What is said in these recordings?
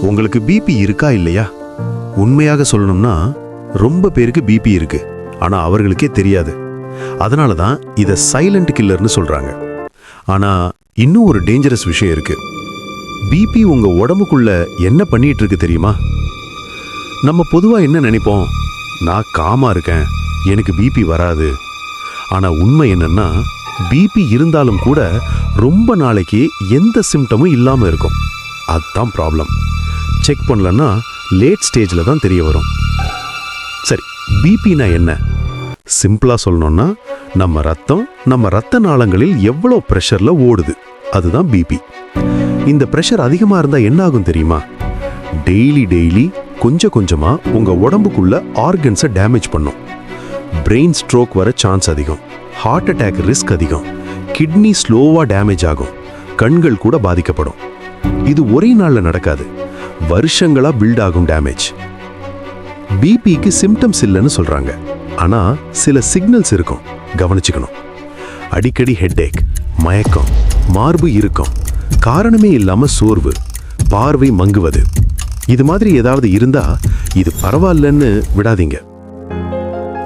உங்களுக்கு பிபி இருக்கா இல்லையா? உண்மையாக சொல்லணும்னா ரொம்ப பேருக்கு பிபி இருக்கு, ஆனா அவர்களுக்கே தெரியாது. அதனால தான் இதை சைலண்ட் கில்லர்னு சொல்றாங்க. ஆனா இன்னும் ஒரு டேஞ்சரஸ் விஷயம் இருக்கு. பிபி உங்க உடம்புக்குள்ள என்ன பண்ணிட்டு இருக்கு தெரியுமா? நம்ம பொதுவா என்ன நினைப்போம், நான் காமா இருக்கேன், எனக்கு பிபி வராது. ஆனா உண்மை என்னன்னா, பிபி இருந்தாலும் கூட ரொம்ப நாளைக்கு எந்த சிம்டமும் இல்லாம இருக்கும். அதுதான் ப்ராப்ளம். செக் பண்ணலன்னா லேட் ஸ்டேஜில் தான் தெரிய வரும். சரி, பிபினா என்ன? சிம்பிளா சொல்லணும்னா, நம்ம ரத்த நாளங்களில் எவ்வளோ ப்ரெஷர்ல ஓடுது, அதுதான் பிபி. இந்த ப்ரெஷர் அதிகமா இருந்தா என்ன ஆகும் தெரியுமா? டெய்லி கொஞ்சம் கொஞ்சமா உங்க உடம்புக்குள்ள ஆர்கன்ஸை டேமேஜ் பண்ணும். பிரெயின் ஸ்ட்ரோக் வர சான்ஸ் அதிகம், ஹார்ட் அட்டாக் ரிஸ்க் அதிகம், கிட்னி ஸ்லோவா டேமேஜ் ஆகும், கண்கள் கூட பாதிக்கப்படும். இது ஒரே நாள்ல நடக்காது, வருஷங்களா பில்ட் ஆகும் டேமேஜ். பிபிக்கு சிம்டம்ஸ் இல்லைன்னு சொல்றாங்க, ஆனா சில சிக்னல்ஸ் இருக்கும், கவனிச்சுக்கணும். அடிக்கடி ஹெட்டேக், மயக்கம், மார்பு இறுக்கம், காரணமே இல்லாம சோர்வு, பார்வை மங்குவது, இது மாதிரி ஏதாவது இருந்தா இது பரவாயில்லன்னு விடாதீங்க.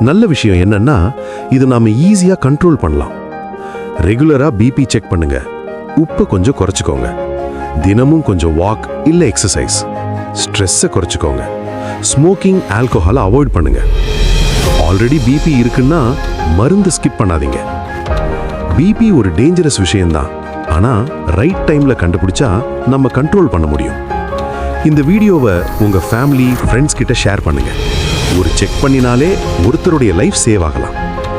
நல்ல விஷயம் என்னன்னா, இது நாம ஈஸியா கண்ட்ரோல் பண்ணலாம். ரெகுலரா பிபி செக் பண்ணுங்க, உப்பு கொஞ்சம் குறைச்சுக்கோங்க, தினமும் கொஞ்சம் வாக் இல்ல எக்ஸசைஸ், ஸ்ட்ரெஸ்ஸை குறைச்சுக்கோங்க, ஸ்மோக்கிங், ஆல்கோஹாலை அவாய்ட் பண்ணுங்க. ஆல்ரெடி பிபி இருக்குன்னா மருந்து ஸ்கிப் பண்ணாதீங்க. பிபி ஒரு டேஞ்சரஸ் விஷயம்தான், ஆனா ரைட் டைம்ல கண்டுபிடிச்சா நம்ம கண்ட்ரோல் பண்ண முடியும். இந்த வீடியோவை உங்க ஃபேமிலி, ஃப்ரெண்ட்ஸ் கிட்ட ஷேர் பண்ணுங்க. ஒரு செக் பண்ணினாலே ஒருத்தருடைய லைஃப் சேவ் ஆகலாம்.